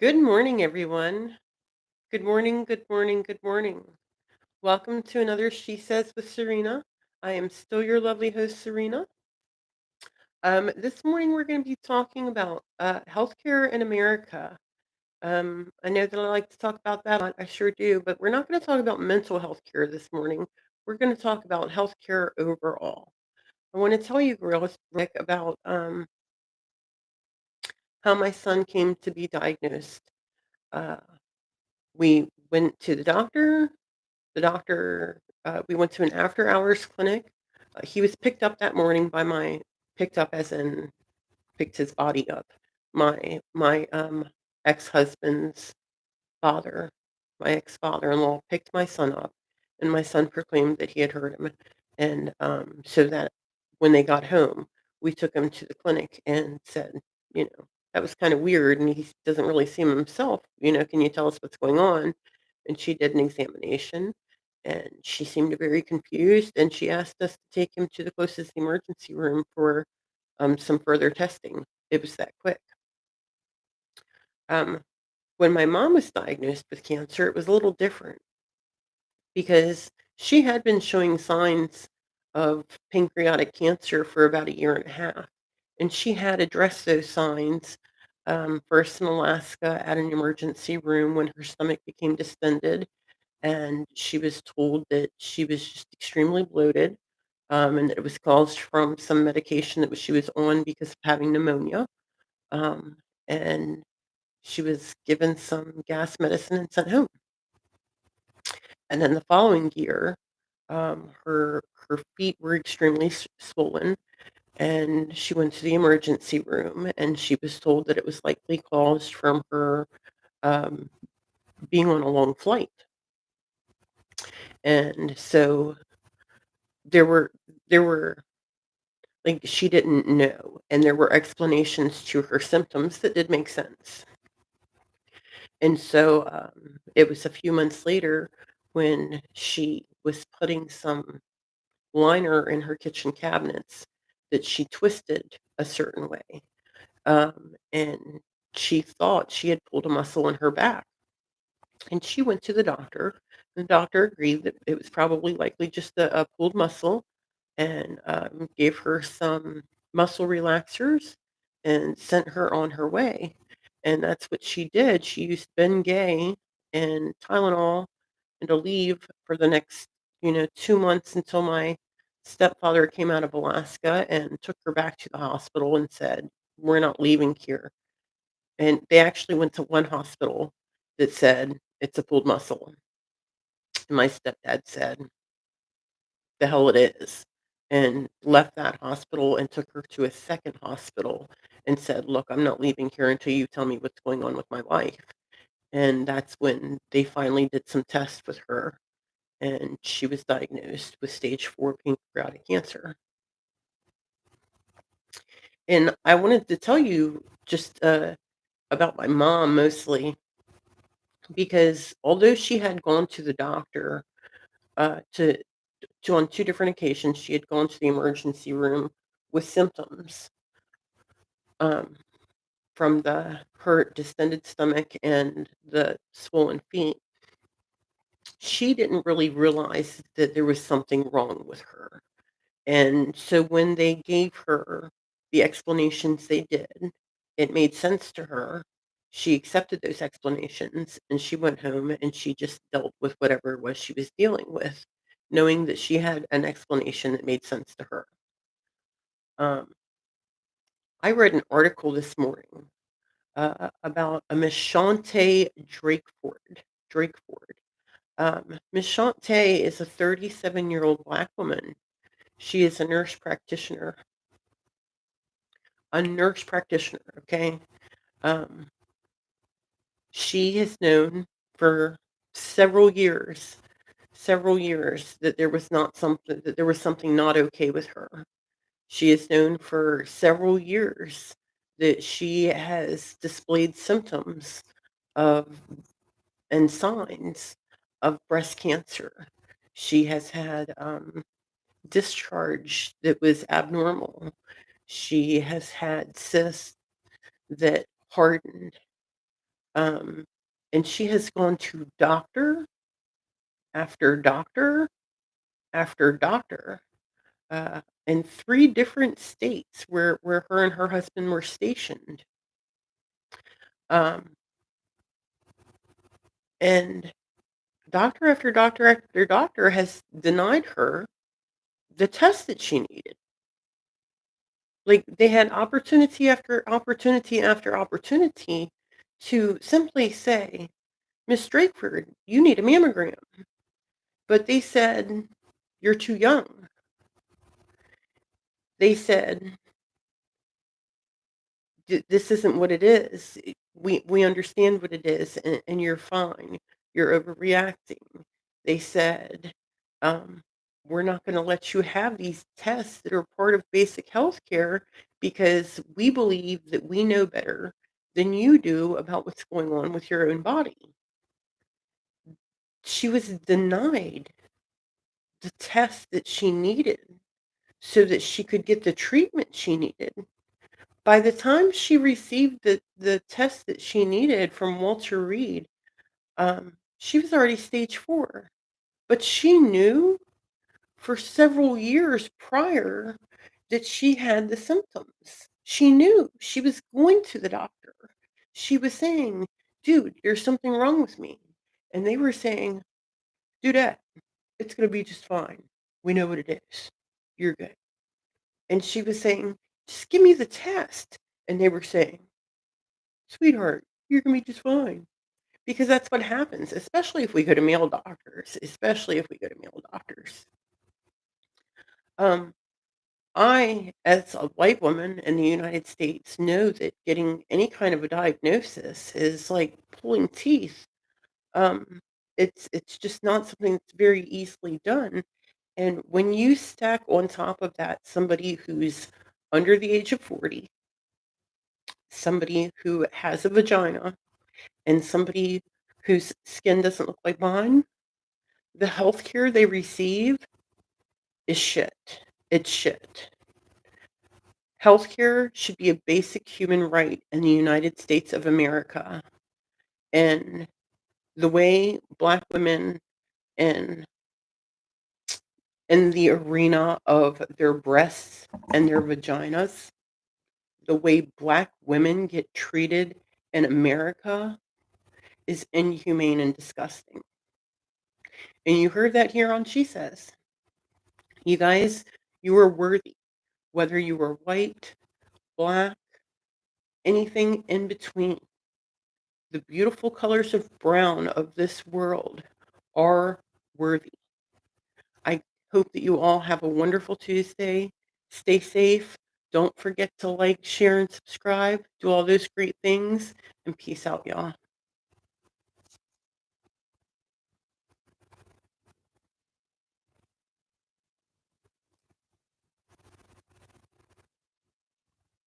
Good morning, everyone. Good morning, good morning, good morning. Welcome to another She Says with Serena. I am still your lovely host, Serena. This morning we're going to be talking about healthcare in America. I know that I like to talk about that a lot. I sure do, but we're not going to talk about mental health care this morning. We're going to talk about healthcare overall. I want to tell you real quick about how my son came to be diagnosed. Uh, we went to the doctor. We went to an after hours clinic. He was picked up that morning by my picked up as in picked his body up. My ex-husband's father, my ex-father-in-law picked my son up, and my son proclaimed that he had hurt him. And so that when they got home, we took him to the clinic and said, that was kind of weird, and he doesn't really seem himself. Can you tell us what's going on? And she did an examination, and she seemed very confused, and she asked us to take him to the closest emergency room for some further testing. It was that quick. Um, when my mom was diagnosed with cancer, it was a little different because she had been showing signs of pancreatic cancer for about a year and a half. And she had addressed those signs first in Alaska at an emergency room when her stomach became distended. And she was told that she was just extremely bloated, and that it was caused from some medication she was on because of having pneumonia. Um, and she was given some gas medicine and sent home. And then the following year, her feet were extremely swollen, and she went to the emergency room, and she was told that it was likely caused from her um, being on a long flight. And so there were there were like she didn't know, and there were explanations to her symptoms that did make sense. And so it was a few months later when she was putting some liner in her kitchen cabinets that she twisted a certain way. And she thought she had pulled a muscle in her back. And she went to the doctor. The doctor agreed that it was probably likely just a pulled muscle and gave her some muscle relaxers and sent her on her way. And that's what she did. She used Bengay and Tylenol and to leave for the next, 2 months until my stepfather came out of Alaska and took her back to the hospital and said, "We're not leaving here." And they actually went to one hospital that said, "It's a pulled muscle." And my stepdad said, "The hell it is," and left that hospital and took her to a second hospital and said, "Look, I'm not leaving here until you tell me what's going on with my wife." And that's when they finally did some tests with her, and she was diagnosed with stage 4 pancreatic cancer. And I wanted to tell you just, about my mom mostly because although she had gone to the doctor, to on 2 different occasions, she had gone to the emergency room with symptoms, um, from her distended stomach and the swollen feet. She didn't really realize that there was something wrong with her. And so when they gave her the explanations they did, it made sense to her. She accepted those explanations and she went home and she just dealt with whatever it was she was dealing with, knowing that she had an explanation that made sense to her. Um, I read an article this morning about a Miss Shante Drakeford. Drakeford. Miss Shante is a 37-year-old Black woman. She is a nurse practitioner, okay? Um, she has known for several years, several years that there was something not okay with her. She has known for several years that she has displayed symptoms of and signs of breast cancer. She has had discharge that was abnormal. She has had cysts that hardened. Um, and she has gone to doctor after doctor after doctor, in 3 different states where her and her husband were stationed. Um, and doctor after doctor after doctor has denied her the test that she needed. Like, they had opportunity after opportunity after opportunity to simply say, "Miss Drakeford, you need a mammogram." But they said, "You're too young." They said, This isn't what it is. We understand what it is, and you're fine. You're overreacting." They said, um, "We're not gonna let you have these tests that are part of basic health care because we believe that we know better than you do about what's going on with your own body." She was denied the test that she needed so that she could get the treatment she needed. By the time she received the test that she needed from Walter Reed, she was already stage 4, but she knew for several years prior that she had the symptoms. She knew. She was going to the doctor. She was saying, "Dude, there's something wrong with me." And they were saying, "Dudette, it's gonna be just fine. We know what it is. You're good." And she was saying, "Just give me the test." And they were saying, "Sweetheart, you're gonna be just fine." Because that's what happens, especially if we go to male doctors, especially if we go to male doctors. Um, I, as a white woman in the United States, know that getting any kind of a diagnosis is like pulling teeth. Um, it's just not something that's very easily done. And when you stack on top of that somebody who's under the age of 40, somebody who has a vagina, and somebody whose skin doesn't look like mine, the healthcare they receive is shit. It's shit. Healthcare should be a basic human right in the United States of America, and the way Black women in in the arena of their breasts and their vaginas, the way Black women get treated in America is inhumane and disgusting. And you heard that here on She Says. You guys, you are worthy, whether you are white, black, anything in between. The beautiful colors of brown of this world are worthy. I hope that you all have a wonderful Tuesday. Stay safe. Don't forget to like, share, and subscribe. Do all those great things. And peace out, y'all.